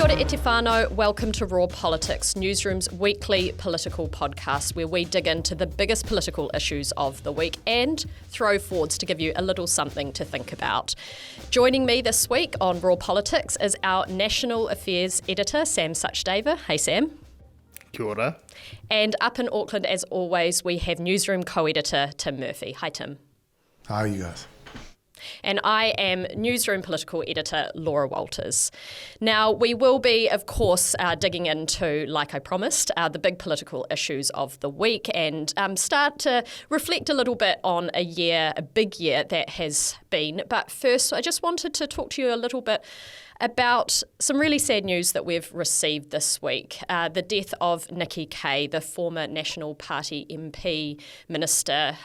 ora e te whānau, welcome to Raw Politics, Newsroom's weekly political podcast where we dig into the biggest political issues of the week and throw forwards to give you a little something to think about. Joining me this week on Raw Politics is our National Affairs Editor, Sam Sachdeva. Hey Sam. Kia ora. And up in Auckland, as always, we have Newsroom co-editor Tim Murphy. Hi Tim. How are you guys? And I am Newsroom political editor Laura Walters. Now, we will be, of course, digging into, like I promised, the big political issues of the week and start to reflect a little bit on a big year that has been. But first, I just wanted to talk to you a little bit about some really sad news that we've received this week. The death of Nikki Kay, the former National Party MP, Minister,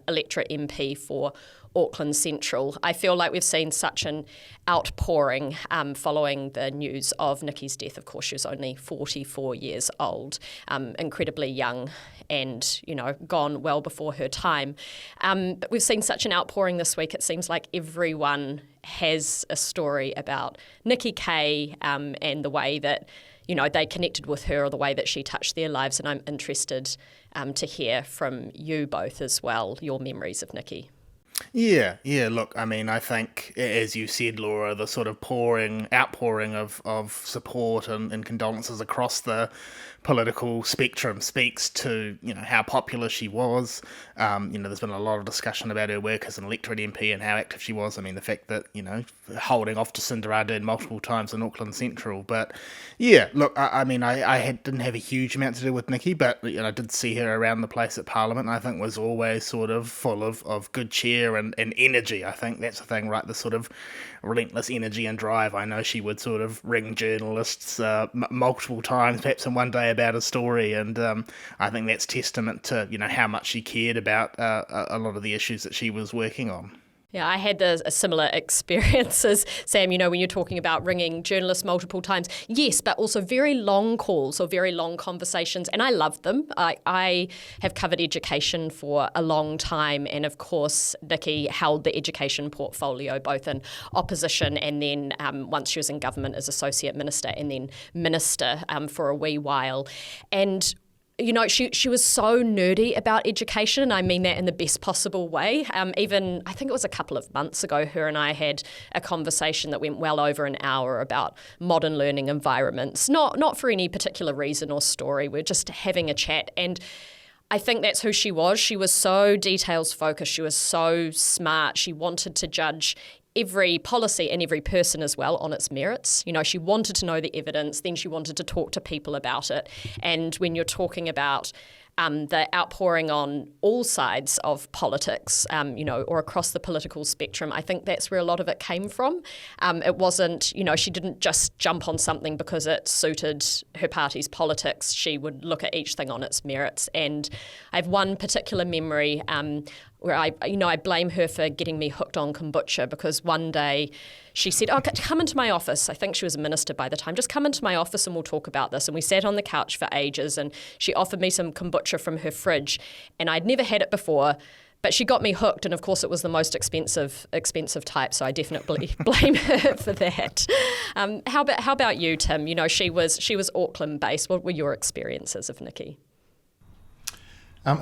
electorate MP for Auckland Central. I feel like we've seen such an outpouring following the news of Nikki's death. Of course, she was only 44 years old, incredibly young and, gone well before her time. But we've seen such an outpouring this week. It seems like everyone has a story about Nikki Kay and the way that they connected with her or the way that she touched their lives. And I'm interested to hear from you both as well, your memories of Nikki. Yeah. Look, I think, as you said, Laura, the sort of outpouring of support and condolences across the political spectrum speaks to, how popular she was. There's been a lot of discussion about her work as an electorate MP and how active she was. The fact that, holding off to Ardern multiple times in Auckland Central. But yeah, look, I didn't have a huge amount to do with Nikki, but I did see her around the place at Parliament, and I think was always sort of full of good cheer and energy. I think that's the thing, right? The sort of relentless energy and drive. I know she would sort of ring journalists multiple times, perhaps in one day, about a story, and I think that's testament to how much she cared about a lot of the issues that she was working on. Yeah, I had a similar experience as Sam, when you're talking about ringing journalists multiple times. Yes, but also very long calls or very long conversations, and I loved them. I have covered education for a long time, and of course, Nikki held the education portfolio both in opposition and then once she was in government as Associate Minister and then Minister for a wee while. And she was so nerdy about education, and I mean that in the best possible way. Even, I think it was a couple of months ago, her and I had a conversation that went well over an hour about modern learning environments, not for any particular reason or story. We're just having a chat, and I think that's who she was. She was so details focused. She was so smart. She wanted to judge every policy and every person as well on its merits. She wanted to know the evidence, then she wanted to talk to people about it. And when you're talking about the outpouring on all sides of politics, or across the political spectrum, I think that's where a lot of it came from. It wasn't, she didn't just jump on something because it suited her party's politics. She would look at each thing on its merits. And I have one particular memory where I blame her for getting me hooked on kombucha, because one day she said, come into my office. I think she was a minister by the time. Just come into my office and we'll talk about this. And we sat on the couch for ages, and she offered me some kombucha from her fridge, and I'd never had it before. But she got me hooked, and of course it was the most expensive type, so I definitely blame her for that. How about you, Tim? She was Auckland based. What were your experiences of Nikki?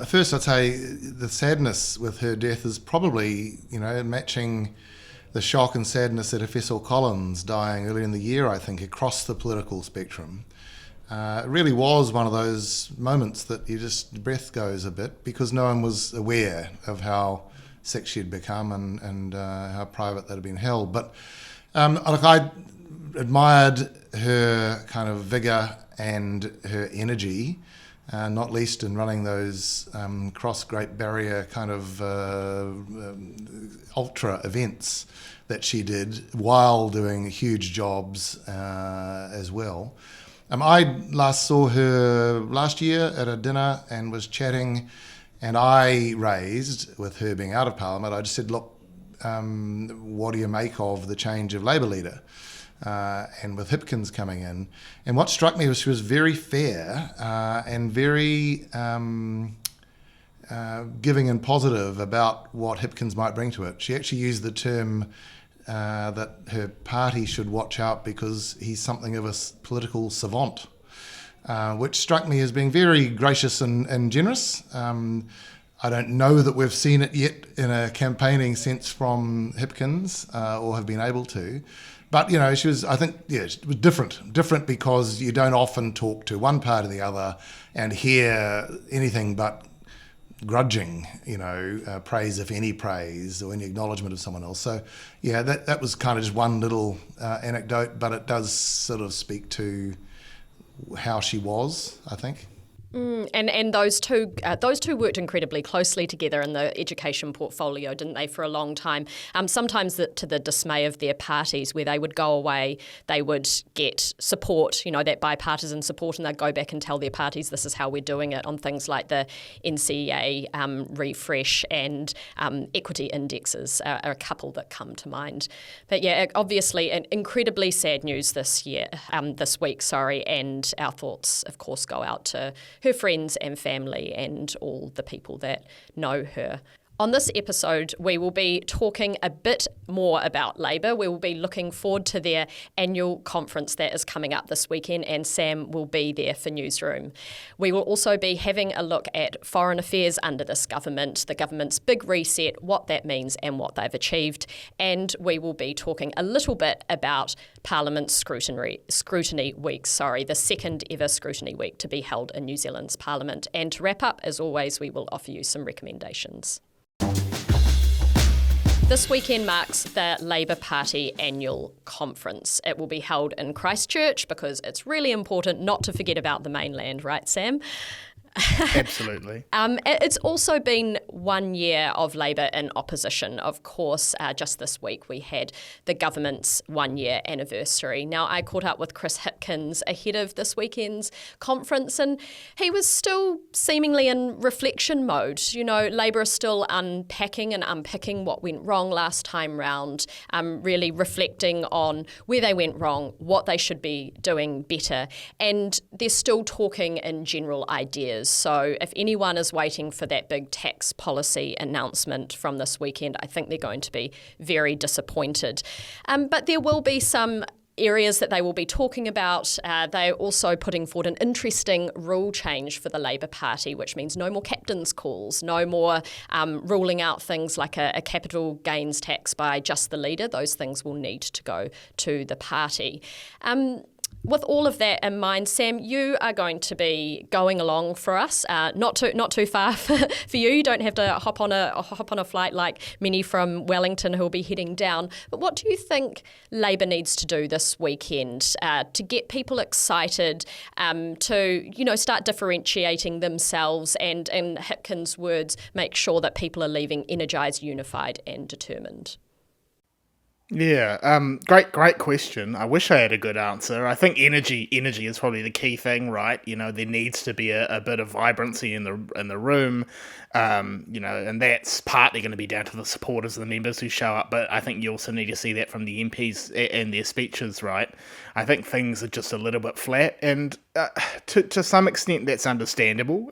First, I'd say the sadness with her death is probably, matching the shock and sadness at Efessor Collins dying earlier in the year, I think, across the political spectrum. It really was one of those moments that your breath goes a bit, because no one was aware of how sick she'd become and how private that had been held. But look, I admired her kind of vigour and her energy, not least in running those cross Great Barrier kind of ultra events that she did while doing huge jobs as well. I last saw her last year at a dinner and was chatting, and I raised, with her being out of Parliament, I just said, look, what do you make of the change of Labour leader? And with Hipkins coming in. And what struck me was she was very fair and very giving and positive about what Hipkins might bring to it. She actually used the term that her party should watch out because he's something of a political savant, which struck me as being very gracious and generous. I don't know that we've seen it yet in a campaigning sense from Hipkins, or have been able to. But, she was, I think, it was different because you don't often talk to one part or the other and hear anything but grudging, praise, if any praise, or any acknowledgement of someone else. So, that was kind of just one little anecdote, but it does sort of speak to how she was, I think. And those two worked incredibly closely together in the education portfolio, didn't they, for a long time? Sometimes to the dismay of their parties, where they would go away, they would get support, that bipartisan support, and they'd go back and tell their parties this is how we're doing it on things like the NCEA refresh and equity indexes are a couple that come to mind. But obviously incredibly sad news this week, and our thoughts, of course, go out to her friends and family and all the people that know her. On this episode, we will be talking a bit more about Labour. We will be looking forward to their annual conference that is coming up this weekend, and Sam will be there for Newsroom. We will also be having a look at foreign affairs under this government, the government's big reset, what that means and what they've achieved. And we will be talking a little bit about Parliament's scrutiny week, the second ever scrutiny week to be held in New Zealand's Parliament. And to wrap up, as always, we will offer you some recommendations. This weekend marks the Labour Party annual conference. It will be held in Christchurch because it's really important not to forget about the mainland, right, Sam? Absolutely. It's also been 1 year of Labour in opposition. Of course, just this week we had the government's 1 year anniversary. Now, I caught up with Chris Hipkins ahead of this weekend's conference, and he was still seemingly in reflection mode. Labour is still unpacking and unpicking what went wrong last time round, really reflecting on where they went wrong, what they should be doing better, and they're still talking in general ideas. So if anyone is waiting for that big tax policy announcement from this weekend, I think they're going to be very disappointed. But there will be some areas that they will be talking about. They're also putting forward an interesting rule change for the Labour Party, which means no more captain's calls, no more ruling out things like a capital gains tax by just the leader. Those things will need to go to the party. With all of that in mind, Sam, you are going to be going along for us. Not too far for you. You don't have to hop on a flight like many from Wellington who will be heading down. But what do you think Labour needs to do this weekend to get people excited, to start differentiating themselves, and in Hipkins' words, make sure that people are leaving energised, unified, and determined? Yeah, great question. I wish I had a good answer. I think energy is probably the key thing, right? There needs to be a bit of vibrancy in the room, and that's partly going to be down to the supporters and the members who show up. But I think you also need to see that from the MPs and their speeches, right? I think things are just a little bit flat, and to some extent that's understandable.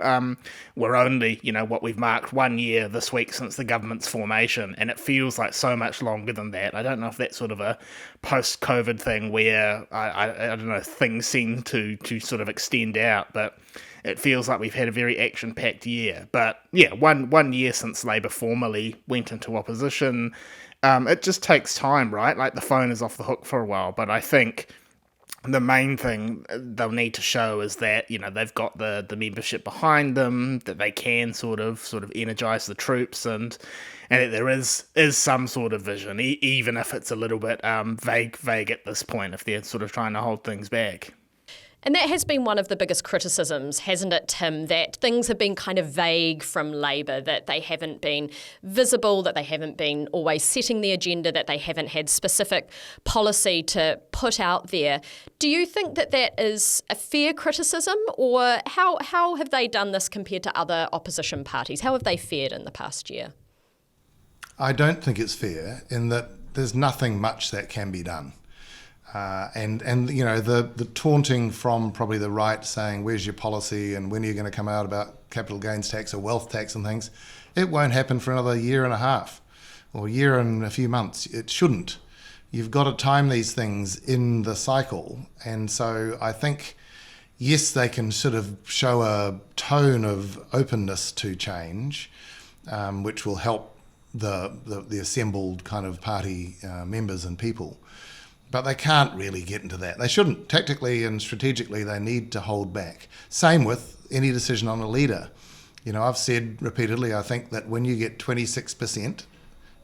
We're only, what we've marked 1 year this week since the government's formation, and it feels like so much longer than that. I don't know if that's sort of a post-COVID thing where, I don't know, things seem to sort of extend out, but it feels like we've had a very action-packed year. But yeah, one year since Labour formally went into opposition, it just takes time, right? Like the phone is off the hook for a while, but I think the main thing they'll need to show is that, they've got the membership behind them, that they can sort of energise the troops, and that there is some sort of vision, even if it's a little bit vague at this point, if they're sort of trying to hold things back. And that has been one of the biggest criticisms, hasn't it, Tim, that things have been kind of vague from Labour, that they haven't been visible, that they haven't been always setting the agenda, that they haven't had specific policy to put out there. Do you think that is a fair criticism, or how have they done this compared to other opposition parties? How have they fared in the past year? I don't think it's fair in that there's nothing much that can be done. And the taunting from probably the right saying, where's your policy and when are you going to come out about capital gains tax or wealth tax and things, it won't happen for another year and a half or year and a few months. It shouldn't. you've got to time these things in the cycle. And so I think, yes, they can sort of show a tone of openness to change, which will help the assembled kind of party members and people. But they can't really get into that. They shouldn't. Tactically and strategically, they need to hold back. Same with any decision on a leader. I've said repeatedly, I think that when you get 26%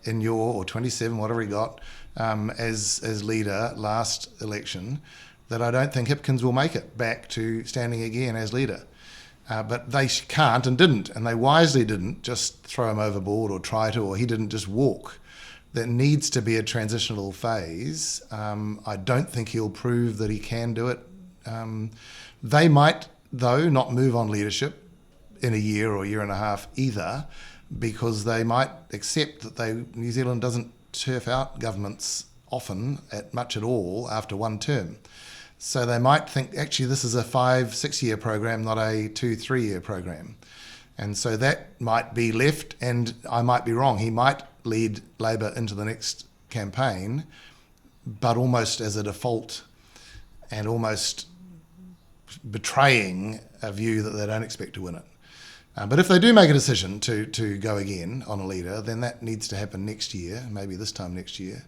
in or 27, whatever he got, as leader last election, that I don't think Hipkins will make it back to standing again as leader. But they can't and didn't, and they wisely didn't just throw him overboard or try to, or he didn't just walk. There needs to be a transitional phase. I don't think he'll prove that he can do it. They might, though, not move on leadership in a year or year and a half either, because they might accept that New Zealand doesn't turf out governments often much at all after one term. So they might think, actually, this is a 5-6 year program, not a 2-3 year program. And so that might be left, and I might be wrong. He might lead Labour into the next campaign, but almost as a default and almost betraying a view that they don't expect to win it. But if they do make a decision to go again on a leader, then that needs to happen next year, maybe this time next year,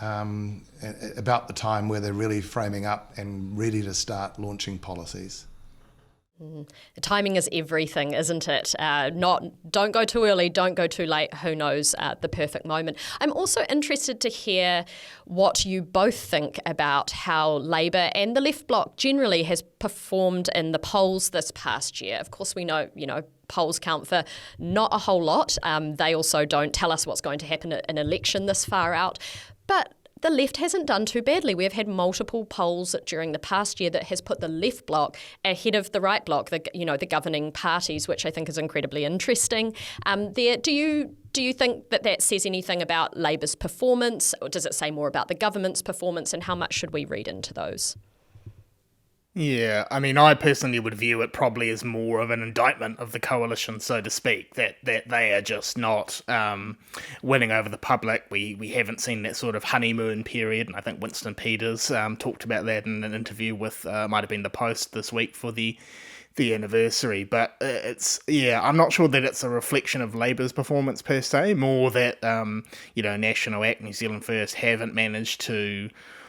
about the time where they're really framing up and ready to start launching policies. The timing is everything, isn't it? Don't go too early, don't go too late. Who knows the perfect moment? I'm also interested to hear what you both think about how Labour and the Left Bloc generally has performed in the polls this past year. Of course, we know, polls count for not a whole lot. They also don't tell us what's going to happen at an election this far out. But the left hasn't done too badly. We have had multiple polls during the past year that has put the Left Bloc ahead of the Right Bloc, the governing parties, which I think is incredibly interesting. Do you think that says anything about Labour's performance, or does it say more about the government's performance, and how much should we read into those? Yeah, I mean, I personally would view it probably as more of an indictment of the coalition, so to speak, that they are just not winning over the public. We haven't seen that sort of honeymoon period, and I think Winston Peters talked about that in an interview with, might have been The Post this week for the anniversary. But I'm not sure that it's a reflection of Labour's performance per se, more that, National Act, New Zealand First haven't managed to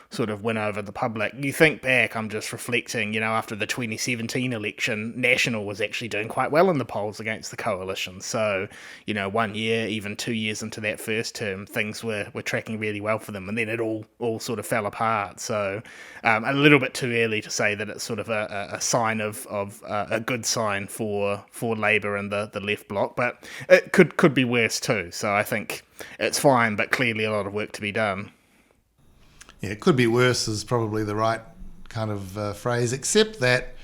sort of win over the public. You think back, I'm just reflecting, after the 2017 election, National was actually doing quite well in the polls against the coalition. So, 1 year, even 2 years into that first term, things were tracking really well for them, and then it all sort of fell apart. So a little bit too early to say that it's sort of a sign of a good sign for Labour and the Left Bloc, but it could be worse too. So I think it's fine, but clearly a lot of work to be done. Yeah, it could be worse is probably the right kind of phrase, except that,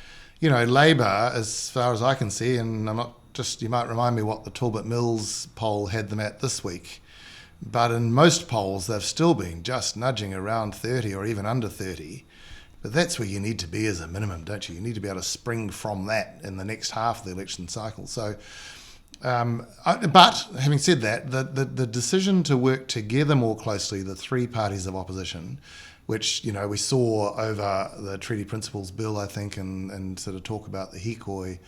Labour, as far as I can see, and you might remind me what the Talbot Mills poll had them at this week, but in most polls they've still been just nudging around 30 or even under 30. But that's where you need to be as a minimum, don't you? You need to be able to spring from that in the next half of the election cycle. So, but having said that, the decision to work together more closely, the three parties of opposition, which we saw over the Treaty Principles Bill, I think, and sort of talk about the hikoi,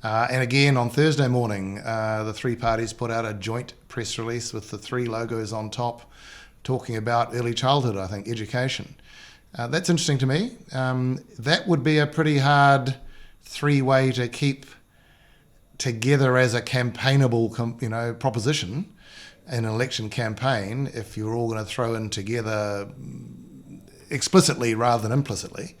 and again on Thursday morning, the three parties put out a joint press release with the three logos on top, talking about early childhood, I think, education. That's interesting to me. That would be a pretty hard three-way to keep together as a campaignable, proposition in an election campaign, if you're all going to throw in together explicitly rather than implicitly.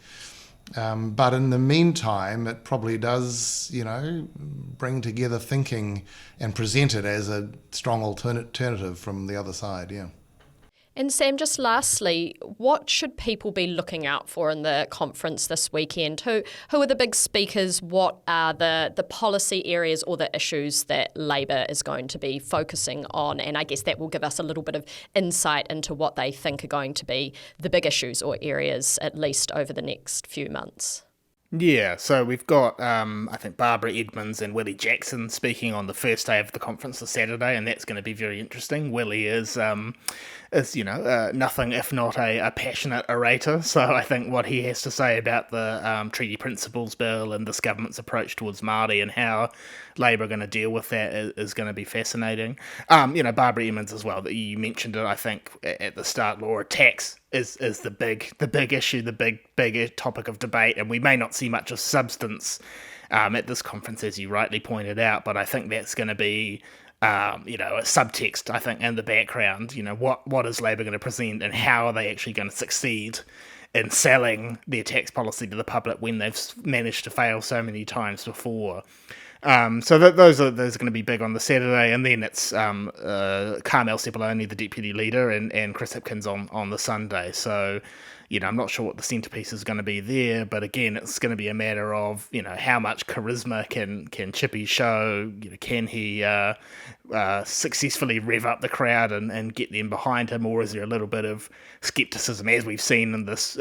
But in the meantime, it probably does, bring together thinking and present it as a strong alternative from the other side, yeah. And Sam, just lastly, what should people be looking out for in the conference this weekend? Who are the big speakers? What are the policy areas or the issues that Labour is going to be focusing on? And I guess that will give us a little bit of insight into what they think are going to be the big issues or areas, at least over the next few months. Yeah, so we've got, I think, Barbara Edmonds and Willie Jackson speaking on the first day of the conference this Saturday, and that's going to be very interesting. Willie is nothing if not a passionate orator, so I think what he has to say about the Treaty Principles Bill and this government's approach towards Māori and how Labour are going to deal with that is going to be fascinating. Barbara Edmonds as well, that you mentioned it, I think, at the start, Laura. Tax is the big issue, the big topic of debate, and we may not see much of substance at this conference, as you rightly pointed out, but I think that's going to be a subtext, I think, in the background. What is Labour going to present, and how are they actually going to succeed in selling their tax policy to the public when they've managed to fail so many times before. Those are going to be big on the Saturday, and then it's Carmel Sepuloni, the deputy leader, and Chris Hipkins on the Sunday. So, I'm not sure what the centrepiece is going to be there, but again, it's going to be a matter of how much charisma can Chippy show. Can he successfully rev up the crowd and get them behind him, or is there a little bit of scepticism, as we've seen in this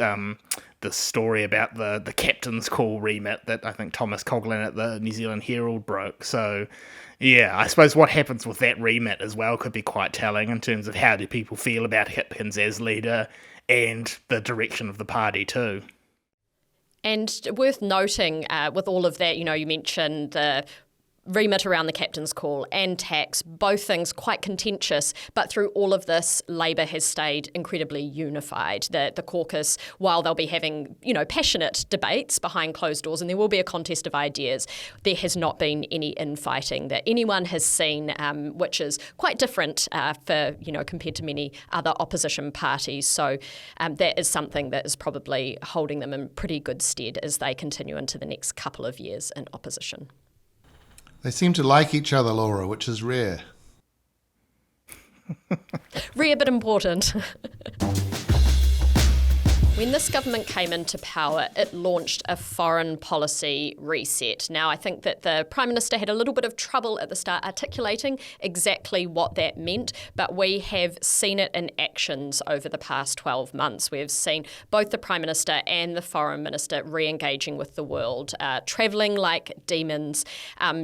story about the captain's call remit that I think Thomas Coughlin at the New Zealand Herald broke. So, yeah, I suppose what happens with that remit as well could be quite telling in terms of how do people feel about Hipkins as leader and the direction of the party too. And worth noting with all of that, you mentioned the remit around the captain's call and tax, both things quite contentious, but through all of this, Labour has stayed incredibly unified. The caucus, while they'll be having, passionate debates behind closed doors, and there will be a contest of ideas, there has not been any infighting that anyone has seen, which is quite different compared to many other opposition parties. So that is something that is probably holding them in pretty good stead as they continue into the next couple of years in opposition. They seem to like each other, Laura, which is rare. Rare but important. When this government came into power, it launched a foreign policy reset. Now, I think that the Prime Minister had a little bit of trouble at the start articulating exactly what that meant, but we have seen it in actions over the past 12 months. We've seen both the Prime Minister and the Foreign Minister re-engaging with the world, travelling like demons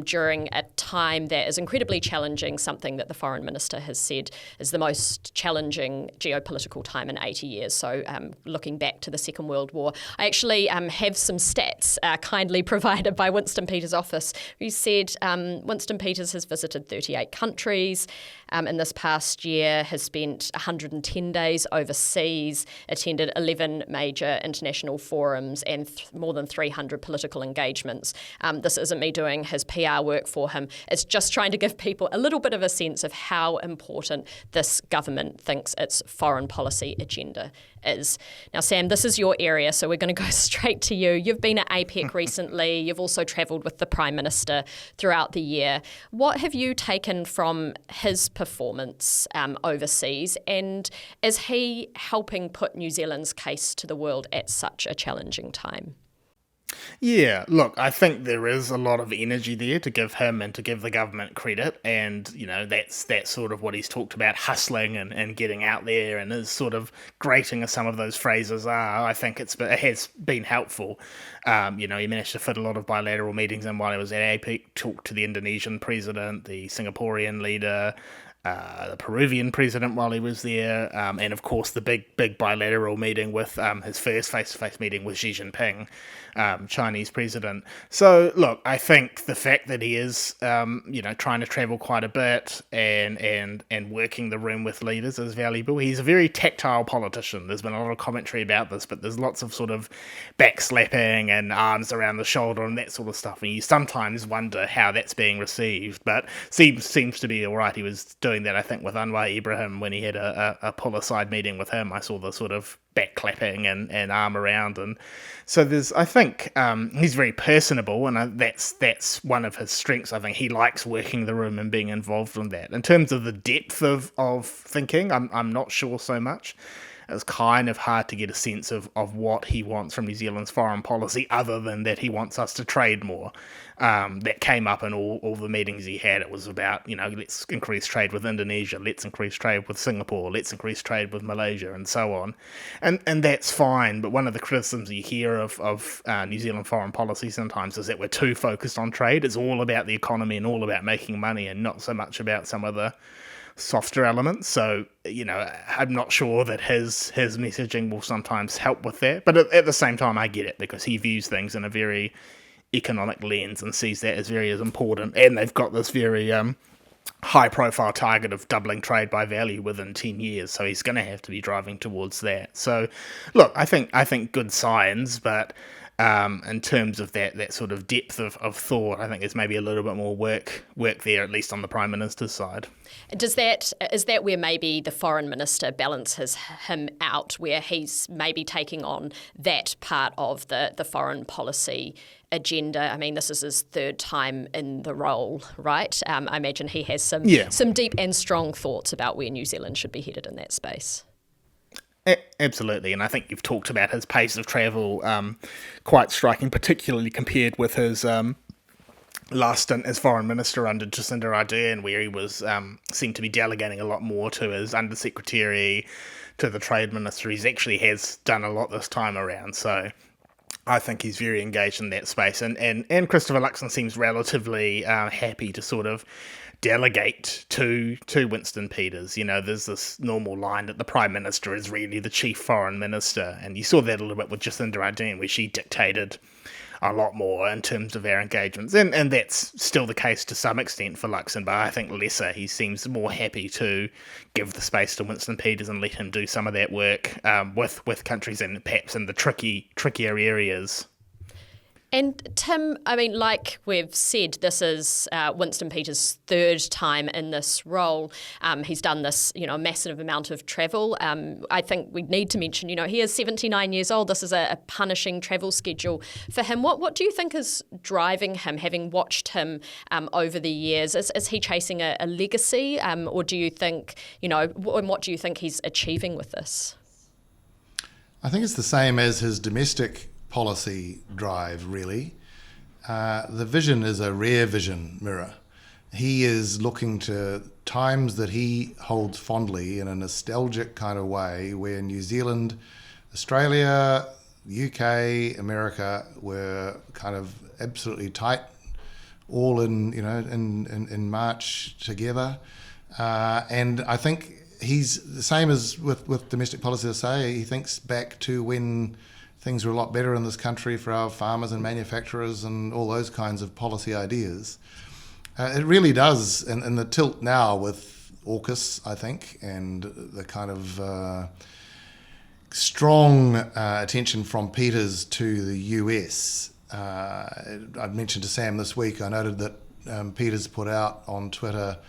during a time that is incredibly challenging, something that the Foreign Minister has said is the most challenging geopolitical time in 80 years. So looking back to the Second World War. I actually have some stats kindly provided by Winston Peters' office, who said Winston Peters has visited 38 countries in this past year, has spent 110 days overseas, attended 11 major international forums and more than 300 political engagements. This isn't me doing his PR work for him. It's just trying to give people a little bit of a sense of how important this government thinks its foreign policy agenda is. Now, Sam, this is your area, so we're going to go straight to you. You've been at APEC recently. You've also travelled with the Prime Minister throughout the year. What have you taken from his performance overseas, and is he helping put New Zealand's case to the world at such a challenging time? Yeah, look, I think there is a lot of energy there to give him and to give the government credit, and that's sort of what he's talked about, hustling and getting out there, and is sort of grating as some of those phrases are. I think it has been helpful. He managed to fit a lot of bilateral meetings in while he was at APEC, talked to the Indonesian president, the Singaporean leader, the Peruvian president while he was there, and of course the big bilateral meeting with his first face-to-face meeting with Xi Jinping, Chinese president. So look, I think the fact that he is trying to travel quite a bit and working the room with leaders is valuable. He's a very tactile politician. There's been a lot of commentary about this, but there's lots of sort of backslapping and arms around the shoulder and that sort of stuff, and you sometimes wonder how that's being received, but seems to be all right. He was doing that, I think, with Anwar Ibrahim when he had a pull-aside meeting with him. I saw the sort of back-clapping and arm around, and so I think he's very personable, and that's one of his strengths. I think he likes working the room and being involved in that. In terms of the depth of thinking, I'm not sure so much. it's kind of hard to get a sense of what he wants from New Zealand's foreign policy, other than that he wants us to trade more. That came up in all the meetings he had. It was about, let's increase trade with Indonesia, let's increase trade with Singapore, let's increase trade with Malaysia, and so on. And that's fine, but one of the criticisms you hear of New Zealand foreign policy sometimes is that we're too focused on trade. It's all about the economy and all about making money, and not so much about some of the softer elements. So, I'm not sure that his messaging will sometimes help with that. But at the same time, I get it, because he views things in a very economic lens and sees that as very important. And they've got this very high-profile target of doubling trade by value within 10 years. So he's going to have to be driving towards that. So, look, I think good signs, but in terms of that sort of depth of thought, I think there's maybe a little bit more work there, at least on the Prime Minister's side. Is that where maybe the Foreign Minister balances him out, where he's maybe taking on that part of the foreign policy agenda? I mean, this is his third time in the role, right? I imagine he has some deep and strong thoughts about where New Zealand should be headed in that space. Absolutely, and I think you've talked about his pace of travel, quite striking, particularly compared with his last stint as foreign minister under Jacinda Ardern, where he was seemed to be delegating a lot more to his undersecretary, to the trade minister. He actually has done a lot this time around, so I think he's very engaged in that space, and Christopher Luxon seems relatively happy to sort of delegate to Winston Peters. There's this normal line that the Prime Minister is really the chief foreign minister, and you saw that a little bit with Jacinda Ardern, where she dictated a lot more in terms of our engagements, and that's still the case to some extent for Luxon, but I think lesser. He seems more happy to give the space to Winston Peters and let him do some of that work with countries and perhaps in the trickier areas. And Tim, I mean, like we've said, this is Winston Peters' third time in this role. He's done this, massive amount of travel. I think we need to mention, he is 79 years old. This is a punishing travel schedule for him. What do you think is driving him, having watched him over the years? Is he chasing a legacy, or do you think, what do you think he's achieving with this? I think it's the same as his domestic policy drive, really. The vision is a rear vision mirror. He is looking to times that he holds fondly in a nostalgic kind of way, where New Zealand, Australia, UK, America were kind of absolutely tight, all in March together. And I think he's the same as with domestic policy. I say he thinks back to when things were a lot better in this country for our farmers and manufacturers and all those kinds of policy ideas. It really does, and the tilt now with AUKUS, I think, and the kind of strong attention from Peters to the US. I mentioned to Sam this week, I noted that Peters put out on Twitter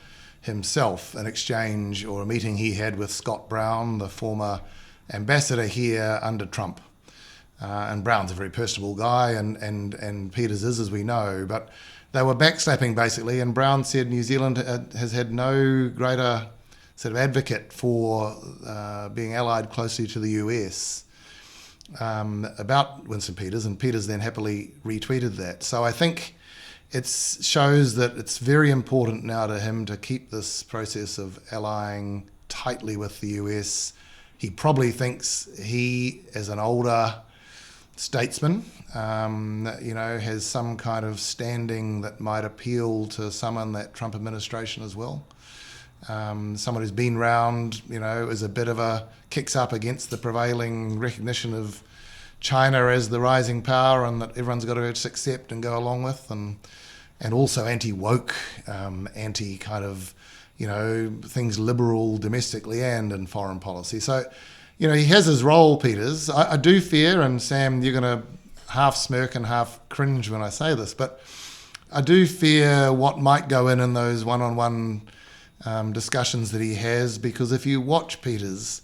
himself an exchange or a meeting he had with Scott Brown, the former ambassador here under Trump. And Brown's a very personable guy, and Peters is, as we know, but they were backslapping basically, and Brown said New Zealand has had no greater sort of advocate for being allied closely to the US about Winston Peters, and Peters then happily retweeted that. So I think it shows that it's very important now to him to keep this process of allying tightly with the US. He probably thinks he, as an older statesman, has some kind of standing that might appeal to some in that Trump administration as well. Someone who's been round, is a bit of a kicks up against the prevailing recognition of China as the rising power, and that everyone's got to accept and go along with, and also anti-woke, anti kind of, things liberal domestically and in foreign policy. So, he has his role, Peters. I do fear, and Sam, you're going to half smirk and half cringe when I say this, but I do fear what might go in those one-on-one discussions that he has, because if you watch Peters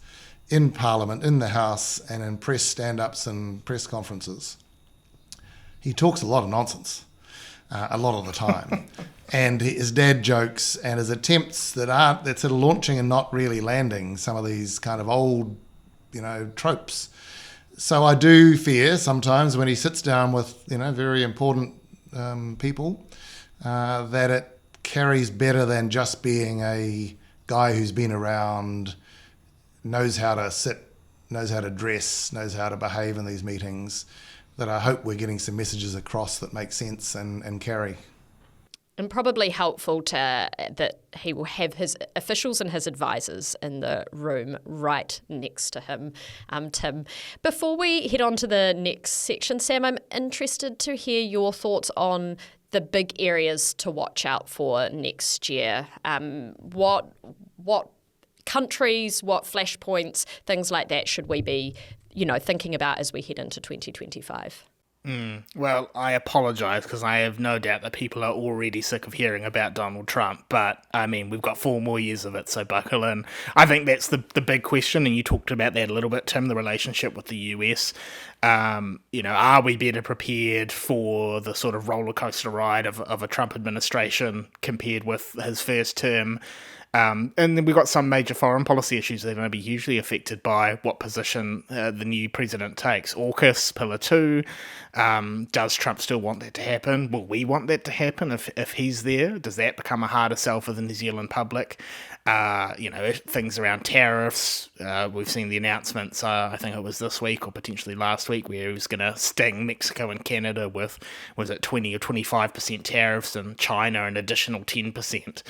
in Parliament, in the House, and in press stand-ups and press conferences, he talks a lot of nonsense, a lot of the time. And his dad jokes and his attempts that sort of launching and not really landing some of these kind of old tropes. So I do fear sometimes when he sits down with, very important people, that it carries better than just being a guy who's been around, knows how to sit, knows how to dress, knows how to behave in these meetings, that I hope we're getting some messages across that make sense and carry. And probably helpful that he will have his officials and his advisors in the room right next to him, Tim. Before we head on to the next section, Sam, I'm interested to hear your thoughts on the big areas to watch out for next year. What countries, what flashpoints, things like that should we be, thinking about as we head into 2025? Well, I apologise because I have no doubt that people are already sick of hearing about Donald Trump, but we've got 4 more years of it, so buckle in. I think that's the big question, and you talked about that a little bit, Tim, the relationship with the US. Are we better prepared for the sort of roller coaster ride of a Trump administration compared with his first term? And then we've got some major foreign policy issues that are going to be hugely affected by what position the new president takes. AUKUS, Pillar 2, does Trump still want that to happen? Will we want that to happen if he's there? Does that become a harder sell for the New Zealand public? Things around tariffs. We've seen the announcements, I think it was this week or potentially last week, where he was going to sting Mexico and Canada with, was it 20 or 25% tariffs, and China an additional 10%.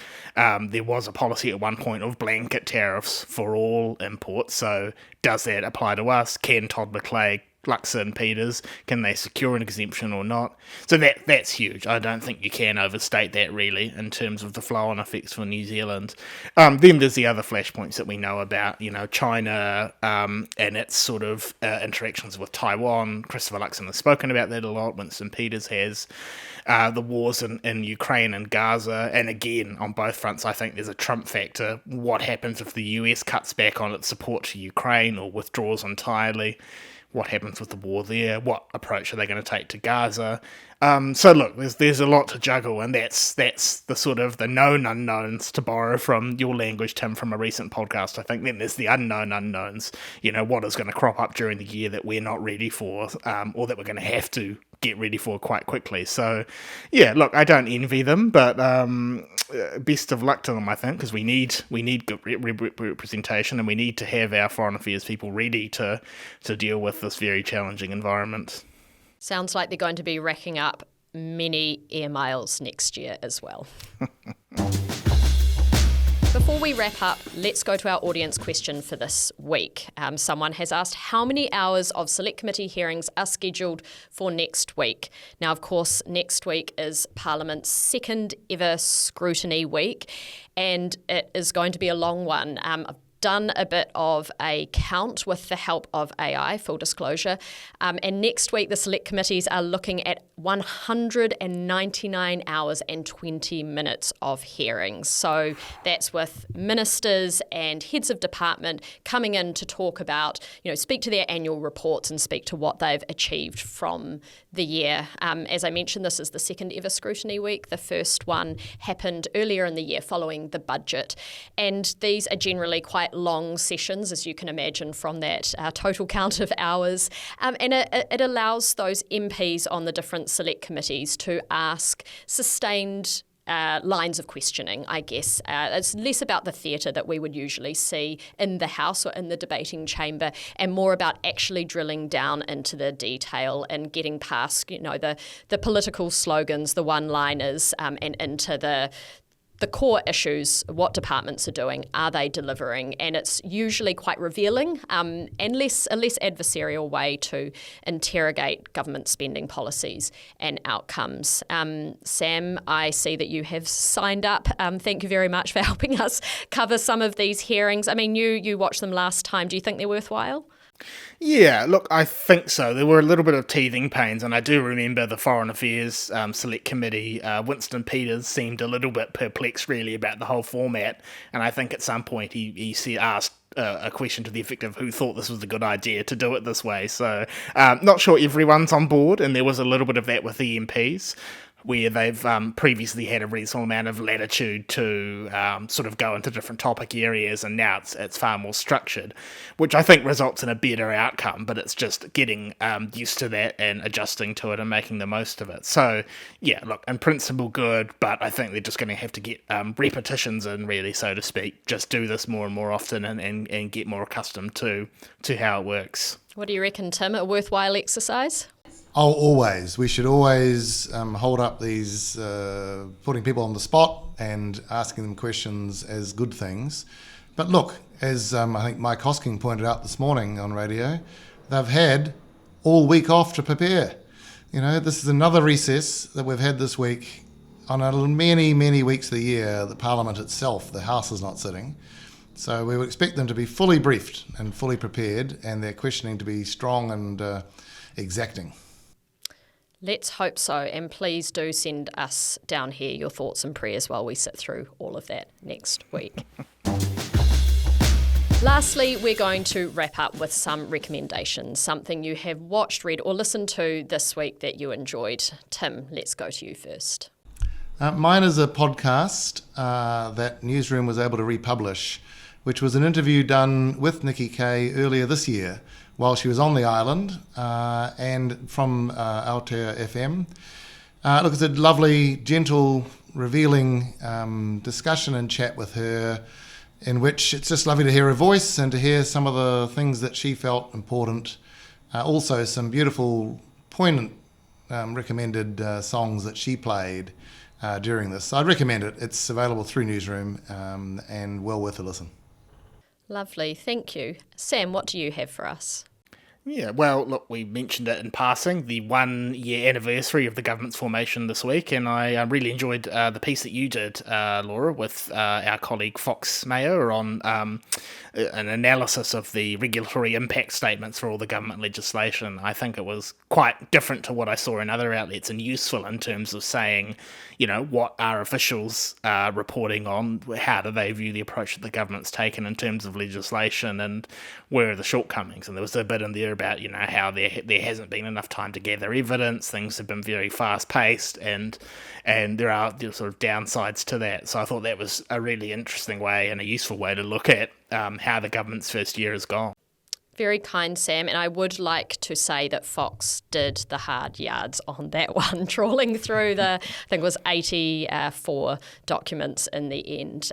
There was a policy at one point of blanket tariffs for all imports, so does that apply to us? Can Todd McClay, Luxon and Peters, can they secure an exemption or not? So that's huge. I don't think you can overstate that really in terms of the flow-on effects for New Zealand. Then there's the other flashpoints that we know about, China and its sort of interactions with Taiwan. Christopher Luxon has spoken about that a lot. Winston Peters has. The wars in Ukraine and Gaza. And again, on both fronts, I think there's a Trump factor. What happens if the US cuts back on its support to Ukraine or withdraws entirely? What happens with the war there? What approach are they going to take to Gaza? So look, there's a lot to juggle, and that's the sort of the known unknowns, to borrow from your language, Tim, from a recent podcast. I think then there's the unknown unknowns. What is going to crop up during the year that we're not ready for, or that we're going to have to get ready for quite quickly. So, yeah, look, I don't envy them, but best of luck to them, I think, because we need good representation, and we need to have our foreign affairs people ready to deal with this very challenging environment. Sounds like they're going to be racking up many air miles next year as well. Before we wrap up, let's go to our audience question for this week. Someone has asked how many hours of Select Committee hearings are scheduled for next week. Now, of course, next week is Parliament's second ever scrutiny week, and it is going to be a long one. I've done a bit of a count with the help of AI, full disclosure, and next week the Select Committees are looking at 199 hours and 20 minutes of hearings. So that's with ministers and heads of department coming in to talk about, speak to their annual reports and speak to what they've achieved from the year. As I mentioned, this is the second ever scrutiny week. The first one happened earlier in the year following the budget. And these are generally quite long sessions, as you can imagine from that total count of hours. And it allows those MPs on the different select committees to ask sustained lines of questioning, I guess. It's less about the theatre that we would usually see in the House or in the debating chamber, and more about actually drilling down into the detail and getting past, the political slogans, the one-liners, and into the core issues. What departments are doing, are they delivering? And it's usually quite revealing and a less adversarial way to interrogate government spending policies and outcomes. Sam, I see that you have signed up. Thank you very much for helping us cover some of these hearings. I mean, you watched them last time. Do you think they're worthwhile? Yeah, look, I think so. There were a little bit of teething pains, and I do remember the Foreign Affairs Select Committee. Winston Peters seemed a little bit perplexed, really, about the whole format, and I think at some point he asked a question to the effect of who thought this was a good idea to do it this way. So not sure everyone's on board, and there was a little bit of that with the MPs. where they've previously had a reasonable amount of latitude to sort of go into different topic areas, and now it's far more structured, which I think results in a better outcome, but it's just getting used to that and adjusting to it and making the most of it. So, yeah, look, in principle good, but I think they're just going to have to get repetitions in, really, so to speak, just do this more and more often and get more accustomed to how it works. What do you reckon, Tim? A worthwhile exercise? Oh, always. We should always hold up these putting people on the spot and asking them questions as good things. But look, as I think Mike Hosking pointed out this morning on radio, they've had all week off to prepare. You know, this is another recess that we've had this week. On many, many weeks of the year, the Parliament itself, the House is not sitting. So we would expect them to be fully briefed and fully prepared, and their questioning to be strong and exacting. Let's hope so, and please do send us down here your thoughts and prayers while we sit through all of that next week. Lastly, we're going to wrap up with some recommendations, something you have watched, read or listened to this week that you enjoyed. Tim, let's go to you first. Mine is a podcast that Newsroom was able to republish, which was an interview done with Nikki Kay earlier this year while she was on the island and from Aotea FM. Look, it's a lovely, gentle, revealing discussion and chat with her, in which it's just lovely to hear her voice and to hear some of the things that she felt important. Also some beautiful, poignant recommended songs that she played during this. So I'd recommend it. It's available through Newsroom and well worth a listen. Lovely, thank you. Sam, what do you have for us? Yeah, well, look, we mentioned it in passing, the 1 year anniversary of the government's formation this week, and I really enjoyed the piece that you did, Laura, with our colleague Fox Mayer on an analysis of the regulatory impact statements for all the government legislation. I think it was quite different to what I saw in other outlets and useful in terms of saying, you know, what are officials reporting on, how do they view the approach that the government's taken in terms of legislation, and where are the shortcomings. And there was a bit in there about, you know, how there hasn't been enough time to gather evidence, things have been very fast-paced, and there are sort of downsides to that. So I thought that was a really interesting way and a useful way to look at how the government's first year has gone. Very kind, Sam, and I would like to say that Fox did the hard yards on that one, trawling through I think it was 84 documents in the end.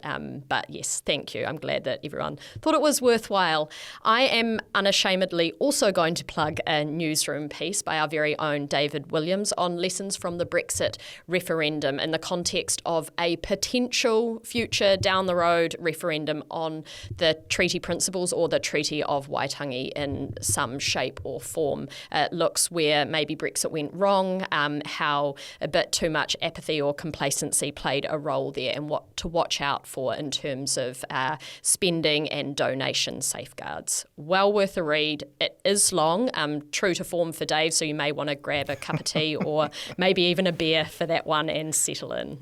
But yes, thank you. I'm glad that everyone thought it was worthwhile. I am unashamedly also going to plug a Newsroom piece by our very own David Williams on lessons from the Brexit referendum in the context of a potential future down the road referendum on the treaty principles or the Treaty of Waitangi in some shape or form. It looks where maybe Brexit went wrong, how a bit too much apathy or complacency played a role there, and what to watch out for in terms of spending and donation safeguards. Well worth a read. It is long, true to form for Dave, so you may want to grab a cup of tea or maybe even a beer for that one and settle in.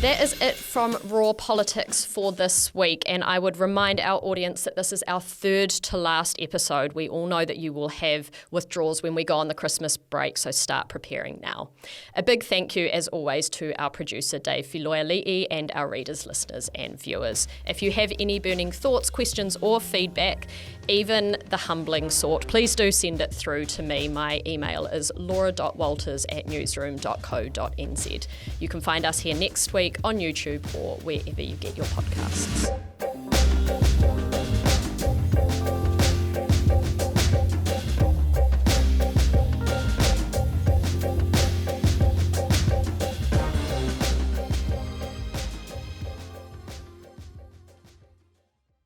That is it from Raw Politics for this week, and I would remind our audience that this is our third to last episode. We all know that you will have withdrawals when we go on the Christmas break, so start preparing now. A big thank you, as always, to our producer Dave Filoia-Li'i and our readers, listeners and viewers. If you have any burning thoughts, questions or feedback, even the humbling sort, please do send it through to me. My email is laura.walters@newsroom.co.nz. You can find us here next week on YouTube or wherever you get your podcasts.